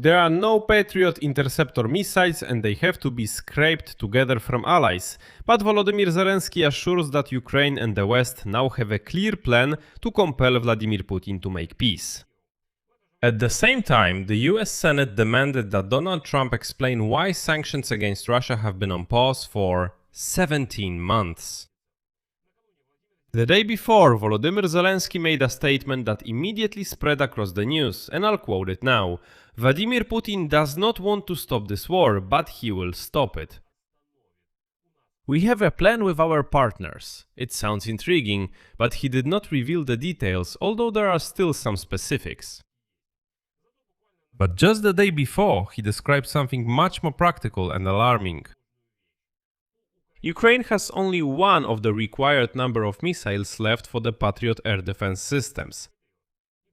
There are no Patriot interceptor missiles and they have to be scraped together from allies, but Volodymyr Zelensky assures that Ukraine and the West now have a clear plan to compel Vladimir Putin to make peace. At the same time, the US Senate demanded that Donald Trump explain why sanctions against Russia have been on pause for 17 months. The day before, Volodymyr Zelensky made a statement that immediately spread across the news, and I'll quote it now. Vladimir Putin does not want to stop this war, but he will stop it. We have a plan with our partners. It sounds intriguing, but he did not reveal the details, although there are still some specifics. But just the day before, he described something much more practical and alarming. Ukraine has only one of the required number of missiles left for the Patriot air defense systems.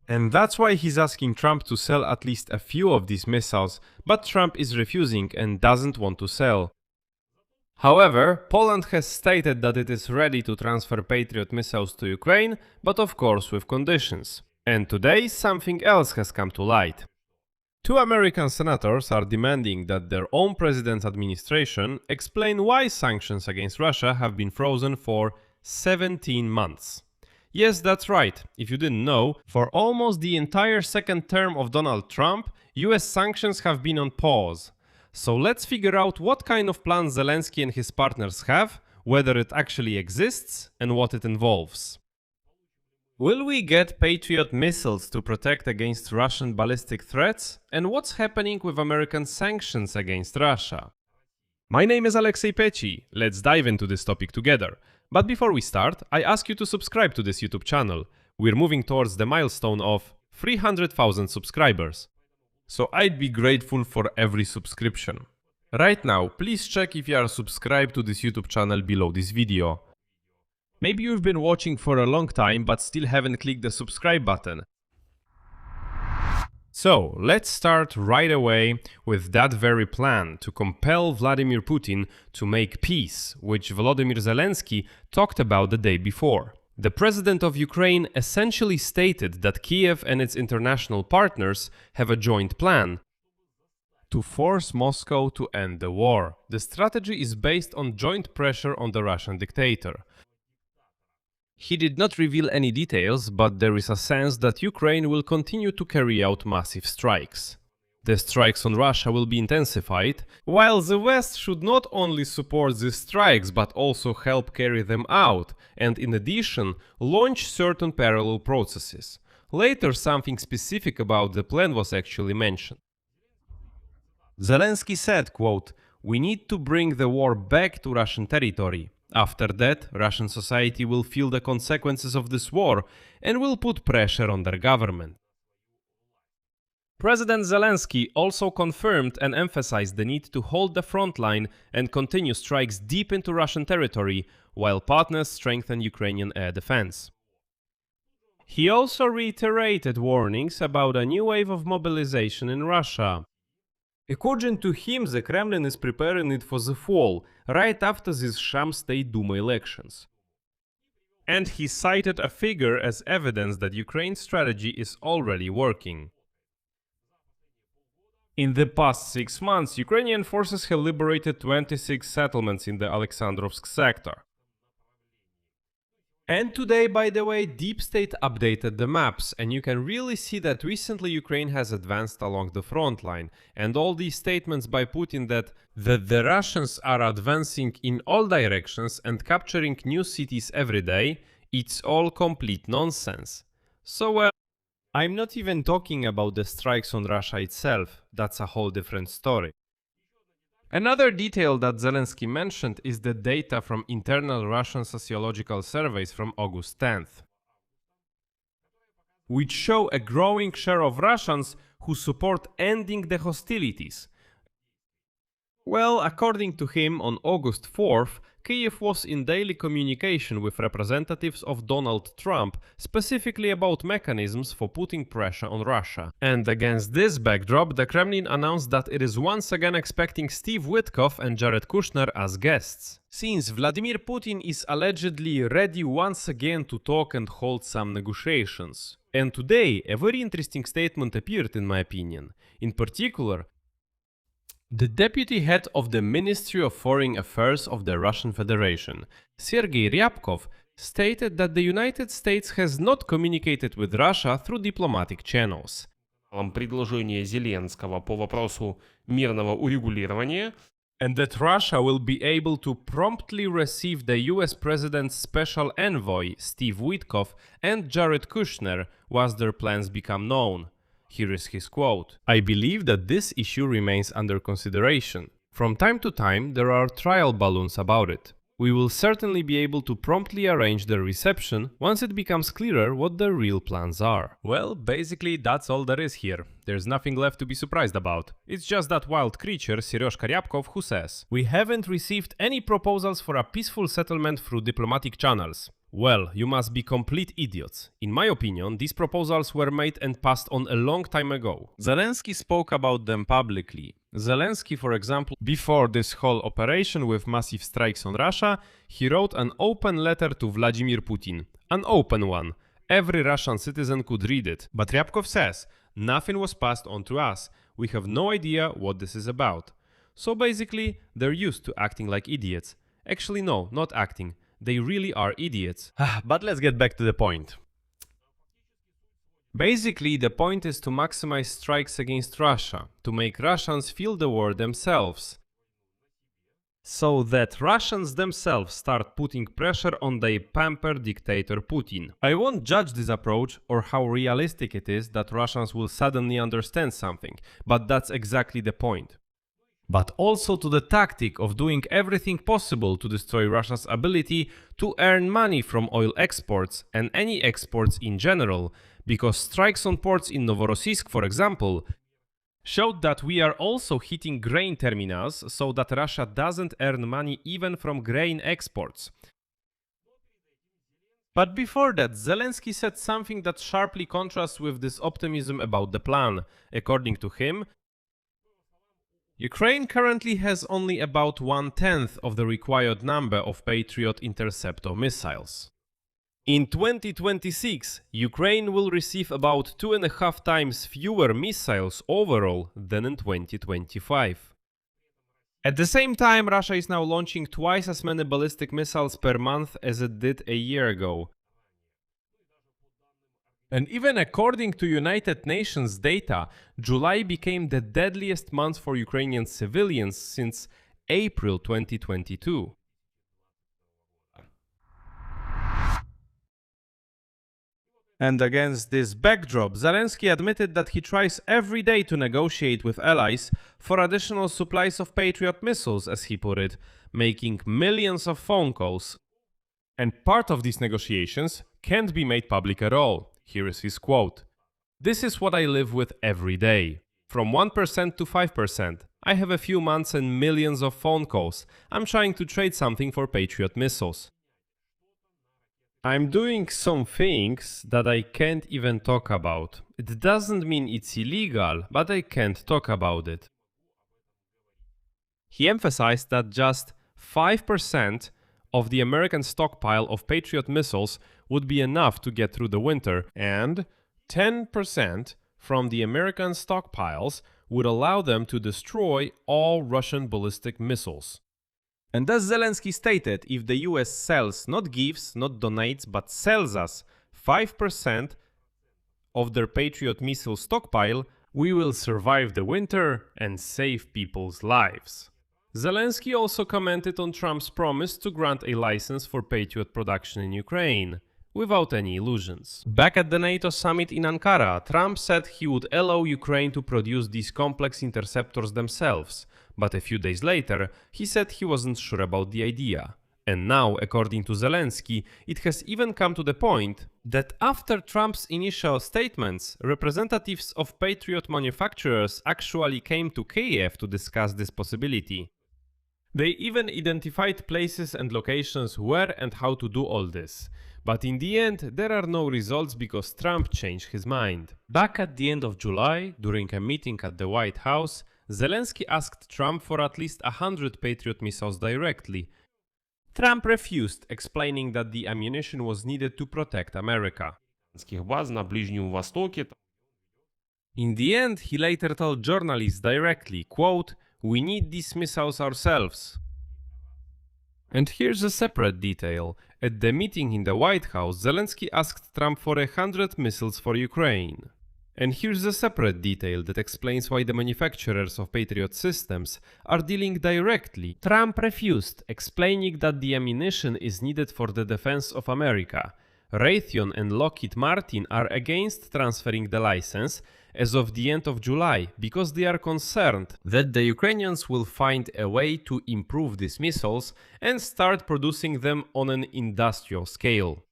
And that's why he's asking Trump to sell at least a few of these missiles, but Trump is refusing and doesn't want to sell. However, Poland has stated that it is ready to transfer Patriot missiles to Ukraine, but of course with conditions. And today something else has come to light. Two American senators are demanding that their own president's administration explain why sanctions against Russia have been frozen for 17 months. Yes, that's right. If you didn't know, for almost the entire second term of Donald Trump, US sanctions have been on pause. So let's figure out what kind of plan Zelensky and his partners have, whether it actually exists, and what it involves. Will we get Patriot missiles to protect against Russian ballistic threats? And what's happening with American sanctions against Russia? My name is Alexei Peci. Let's dive into this topic together. But before we start, I ask you to subscribe to this YouTube channel. We're moving towards the milestone of 300,000 subscribers. So I'd be grateful for every subscription. Right now, please check if you are subscribed to this YouTube channel below this video. Maybe you've been watching for a long time but still haven't clicked the subscribe button. So, let's start right away with that very plan to compel Vladimir Putin to make peace, which Volodymyr Zelensky talked about the day before. The president of Ukraine essentially stated that Kiev and its international partners have a joint plan to force Moscow to end the war. The strategy is based on joint pressure on the Russian dictator. He did not reveal any details, but there is a sense that Ukraine will continue to carry out massive strikes. The strikes on Russia will be intensified, while the West should not only support these strikes but also help carry them out, and in addition, launch certain parallel processes. Later, something specific about the plan was actually mentioned. Zelensky said, quote, "We need to bring the war back to Russian territory. After that, Russian society will feel the consequences of this war and will put pressure on their government." President Zelensky also confirmed and emphasized the need to hold the front line and continue strikes deep into Russian territory, while partners strengthen Ukrainian air defense. He also reiterated warnings about a new wave of mobilization in Russia. According to him, the Kremlin is preparing it for the fall, right after these sham State Duma elections. And he cited a figure as evidence that Ukraine's strategy is already working. In the past 6 months, Ukrainian forces have liberated 26 settlements in the Alexandrovsk sector. And today, by the way, Deep State updated the maps, and you can really see that recently Ukraine has advanced along the front line, and all these statements by Putin that the Russians are advancing in all directions and capturing new cities every day, it's all complete nonsense. So well, I'm not even talking about the strikes on Russia itself, that's a whole different story. Another detail that Zelensky mentioned is the data from internal Russian sociological surveys from August 10th, which show a growing share of Russians who support ending the hostilities, Well, according to him, on August 4th, Kyiv was in daily communication with representatives of Donald Trump, specifically about mechanisms for putting pressure on Russia. And against this backdrop, the Kremlin announced that it is once again expecting Steve Witkoff and Jared Kushner as guests. Since Vladimir Putin is allegedly ready once again to talk and hold some negotiations. And today, a very interesting statement appeared in my opinion. In particular, the deputy head of the Ministry of Foreign Affairs of the Russian Federation, Sergei Ryabkov, stated that the United States has not communicated with Russia through diplomatic channels. Предложение Зеленского по вопросу мирного урегулирования, And that Russia will be able to promptly receive the US President's special envoy, Steve Witkoff, and Jared Kushner once their plans become known. Here is his quote. I believe that this issue remains under consideration. From time to time, there are trial balloons about it. We will certainly be able to promptly arrange their reception once it becomes clearer what the real plans are. Well, basically that's all there is here. There's nothing left to be surprised about. It's just that wild creature, Serezhka Ryabkov, who says, "We haven't received any proposals for a peaceful settlement through diplomatic channels." Well, you must be complete idiots. In my opinion, these proposals were made and passed on a long time ago. Zelensky spoke about them publicly. Zelensky, for example, before this whole operation with massive strikes on Russia, he wrote an open letter to Vladimir Putin. An open one. Every Russian citizen could read it. But Ryabkov says, nothing was passed on to us. We have no idea what this is about. So basically, they're used to acting like idiots. Actually, no, not acting. They really are idiots. But let's get back to the point. Basically, the point is to maximize strikes against Russia, to make Russians feel the war themselves, so that Russians themselves start putting pressure on their pampered dictator Putin. I won't judge this approach or how realistic it is that Russians will suddenly understand something, but that's exactly the point. But also to the tactic of doing everything possible to destroy Russia's ability to earn money from oil exports and any exports in general, because strikes on ports in Novorossiysk, for example, showed that we are also hitting grain terminals so that Russia doesn't earn money even from grain exports. But before that, Zelensky said something that sharply contrasts with this optimism about the plan. According to him, Ukraine currently has only about 1/10 of the required number of Patriot interceptor missiles. In 2026, Ukraine will receive about 2.5 times fewer missiles overall than in 2025. At the same time, Russia is now launching twice as many ballistic missiles per month as it did a year ago. And even according to United Nations data, July became the deadliest month for Ukrainian civilians since April 2022. And against this backdrop, Zelensky admitted that he tries every day to negotiate with allies for additional supplies of Patriot missiles, as he put it, making millions of phone calls. And part of these negotiations can't be made public at all. Here is his quote. "This is what I live with every day. From 1% to 5%. I have a few months and millions of phone calls. I'm trying to trade something for Patriot missiles. I'm doing some things that I can't even talk about. It doesn't mean it's illegal, but I can't talk about it." He emphasized that just 5% of the American stockpile of Patriot missiles would be enough to get through the winter, and 10% from the American stockpiles would allow them to destroy all Russian ballistic missiles. And as Zelensky stated, if the US sells, not gives, not donates, but sells us 5% of their Patriot missile stockpile, we will survive the winter and save people's lives. Zelensky also commented on Trump's promise to grant a license for Patriot production in Ukraine, without any illusions. Back at the NATO summit in Ankara, Trump said he would allow Ukraine to produce these complex interceptors themselves, but a few days later, he said he wasn't sure about the idea. And now, according to Zelensky, it has even come to the point that after Trump's initial statements, representatives of Patriot manufacturers actually came to Kyiv to discuss this possibility. They even identified places and locations where and how to do all this. But in the end, there are no results because Trump changed his mind. Back at the end of July, during a meeting at the White House, Zelensky asked Trump for at least 100 Patriot missiles directly. Trump refused, explaining that the ammunition was needed to protect America. Баз на Ближнем Востоке. In the end, he later told journalists directly, quote, "We need these missiles ourselves." And here's a separate detail. At the meeting in the White House, Zelensky asked Trump for 100 missiles for Ukraine. And here's a separate detail that explains why the manufacturers of Patriot systems are dealing directly. Trump refused, explaining that the ammunition is needed for the defense of America. Raytheon and Lockheed Martin are against transferring the license as of the end of July because they are concerned that the Ukrainians will find a way to improve these missiles and start producing them on an industrial scale.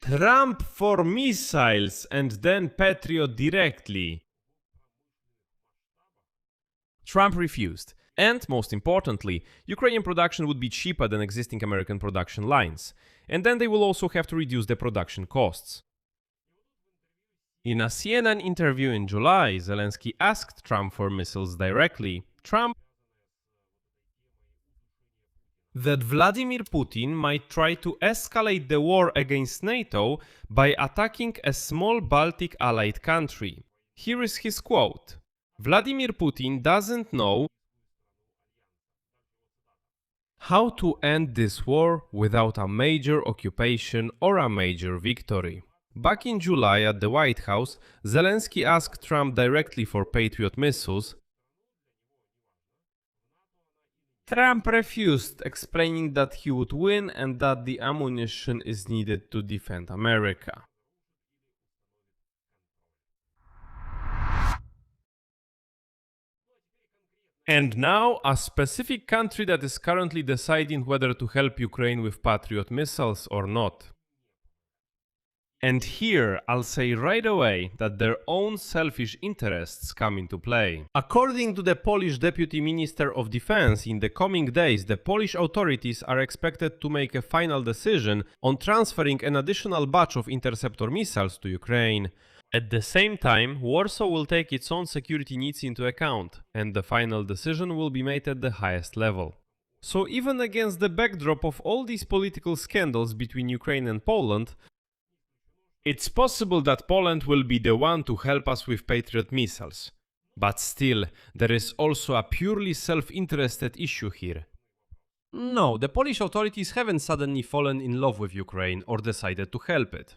Trump for missiles and then Patriot directly. Trump refused. And, most importantly, Ukrainian production would be cheaper than existing American production lines. And then they will also have to reduce their production costs. In a CNN interview in July, Zelensky asked Trump for missiles directly. Trump that Vladimir Putin might try to escalate the war against NATO by attacking a small Baltic allied country. Here is his quote. Vladimir Putin doesn't know how to end this war without a major occupation or a major victory. Back in July at the White House, Zelensky asked Trump directly for Patriot missiles. Trump refused, explaining that he would win and that the ammunition is needed to defend America. And now, a specific country that is currently deciding whether to help Ukraine with Patriot missiles or not. And here, I'll say right away that their own selfish interests come into play. According to the Polish Deputy Minister of Defense, in the coming days, the Polish authorities are expected to make a final decision on transferring an additional batch of interceptor missiles to Ukraine. At the same time, Warsaw will take its own security needs into account, and the final decision will be made at the highest level. So even against the backdrop of all these political scandals between Ukraine and Poland, it's possible that Poland will be the one to help us with Patriot missiles. But still, there is also a purely self-interested issue here. No, the Polish authorities haven't suddenly fallen in love with Ukraine or decided to help it.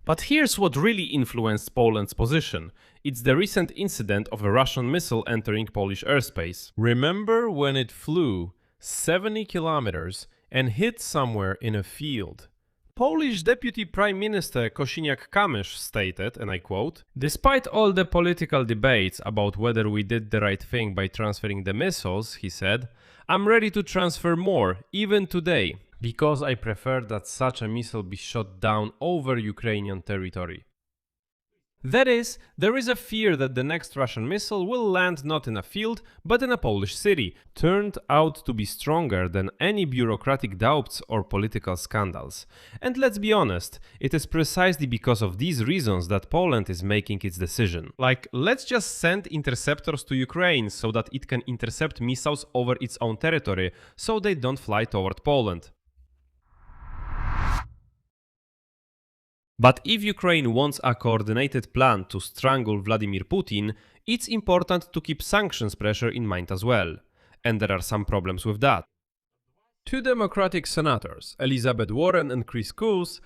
But here's what really influenced Poland's position. It's the recent incident of a Russian missile entering Polish airspace. Remember when it flew 70 kilometers and hit somewhere in a field? Polish Deputy Prime Minister Kosiniak-Kamysz stated, and I quote, "Despite all the political debates about whether we did the right thing by transferring the missiles," he said, "I'm ready to transfer more, even today, because I prefer that such a missile be shot down over Ukrainian territory." That is, there is a fear that the next Russian missile will land not in a field, but in a Polish city, turned out to be stronger than any bureaucratic doubts or political scandals. And let's be honest, it is precisely because of these reasons that Poland is making its decision. Like, let's just send interceptors to Ukraine so that it can intercept missiles over its own territory, so they don't fly toward Poland. But if Ukraine wants a coordinated plan to strangle Vladimir Putin, it's important to keep sanctions pressure in mind as well. And there are some problems with that. Two Democratic senators, Elizabeth Warren and Chris Coons,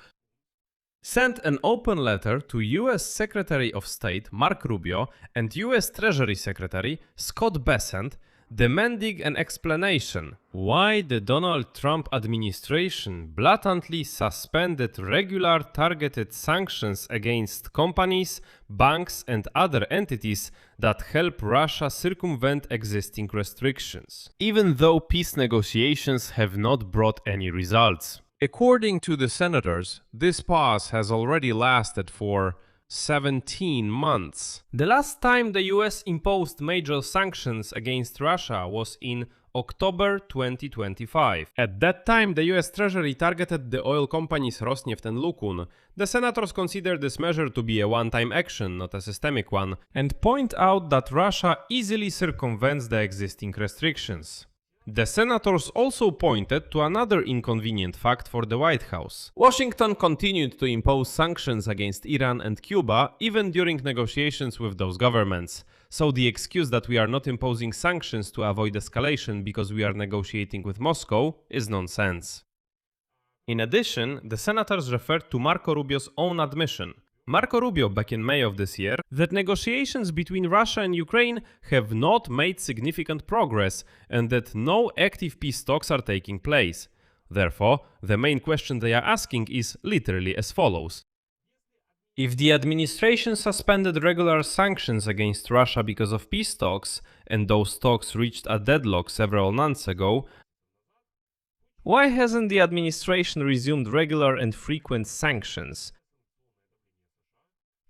sent an open letter to US Secretary of State Mark Rubio and US Treasury Secretary Scott Bessent, demanding an explanation why the Donald Trump administration blatantly suspended regular targeted sanctions against companies, banks and other entities that help Russia circumvent existing restrictions, even though peace negotiations have not brought any results. According to the senators, this pause has already lasted for 17 months. The last time the US imposed major sanctions against Russia was in October 2025. At that time, the US Treasury targeted the oil companies Rosneft and Lukun. The senators consider this measure to be a one-time action, not a systemic one, and point out that Russia easily circumvents the existing restrictions. The senators also pointed to another inconvenient fact for the White House. Washington continued to impose sanctions against Iran and Cuba even during negotiations with those governments. So the excuse that we are not imposing sanctions to avoid escalation because we are negotiating with Moscow is nonsense. In addition, the senators referred to Marco Rubio's own admission. Marco Rubio back in May of this year that negotiations between Russia and Ukraine have not made significant progress and that no active peace talks are taking place. Therefore, the main question they are asking is literally as follows. If the administration suspended regular sanctions against Russia because of peace talks, and those talks reached a deadlock several months ago, why hasn't the administration resumed regular and frequent sanctions?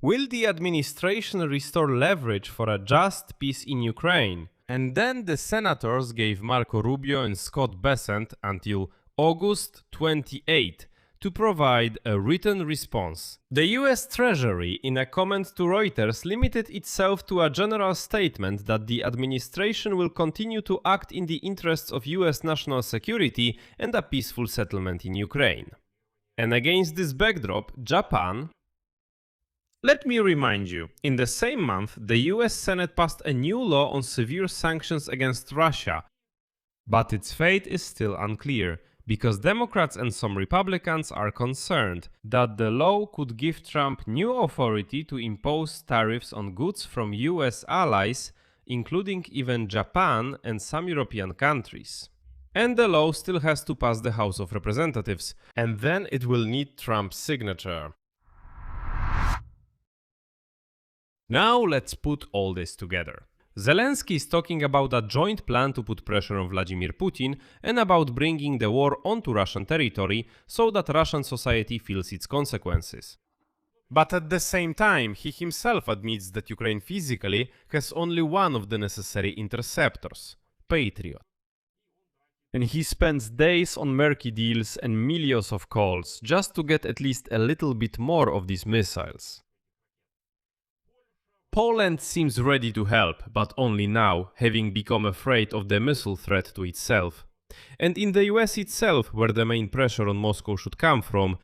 Will the administration restore leverage for a just peace in Ukraine? And then the senators gave Marco Rubio and Scott Bessent until August 28 to provide a written response. The US Treasury, in a comment to Reuters, limited itself to a general statement that the administration will continue to act in the interests of US national security and a peaceful settlement in Ukraine. And against this backdrop, Japan... Let me remind you, in the same month, the US Senate passed a new law on severe sanctions against Russia, but its fate is still unclear, because Democrats and some Republicans are concerned that the law could give Trump new authority to impose tariffs on goods from US allies, including even Japan and some European countries. And the law still has to pass the House of Representatives, and then it will need Trump's signature. Now let's put all this together. Zelensky is talking about a joint plan to put pressure on Vladimir Putin and about bringing the war onto Russian territory so that Russian society feels its consequences. But at the same time, he himself admits that Ukraine physically has only one of the necessary interceptors, Patriot. And he spends days on murky deals and millions of calls just to get at least a little bit more of these missiles. Poland seems ready to help, but only now, having become afraid of the missile threat to itself. And in the US itself, where the main pressure on Moscow should come from,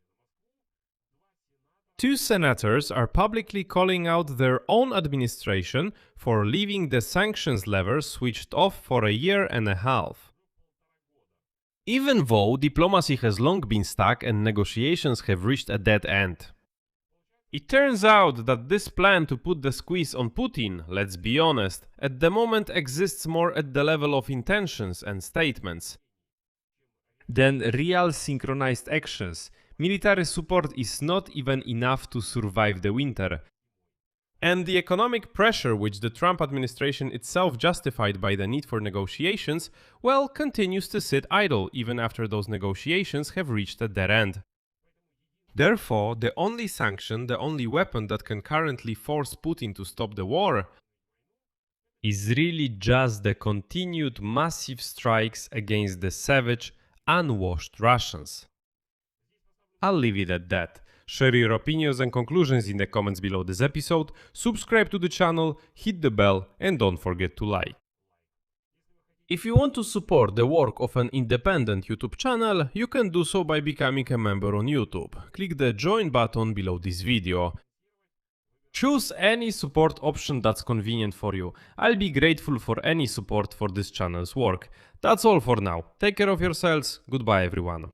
two senators are publicly calling out their own administration for leaving the sanctions lever switched off for a year and a half. Even though diplomacy has long been stuck and negotiations have reached a dead end. It turns out that this plan to put the squeeze on Putin, let's be honest, at the moment exists more at the level of intentions and statements than real synchronized actions. Military support is not even enough to survive the winter. And the economic pressure which the Trump administration itself justified by the need for negotiations, well, continues to sit idle even after those negotiations have reached a dead end. Therefore, the only sanction, the only weapon that can currently force Putin to stop the war is really just the continued massive strikes against the savage, unwashed Russians. I'll leave it at that. Share your opinions and conclusions in the comments below this episode, subscribe to the channel, hit the bell, and don't forget to like. If you want to support the work of an independent YouTube channel, you can do so by becoming a member on YouTube. Click the join button below this video. Choose any support option that's convenient for you. I'll be grateful for any support for this channel's work. That's all for now. Take care of yourselves. Goodbye everyone.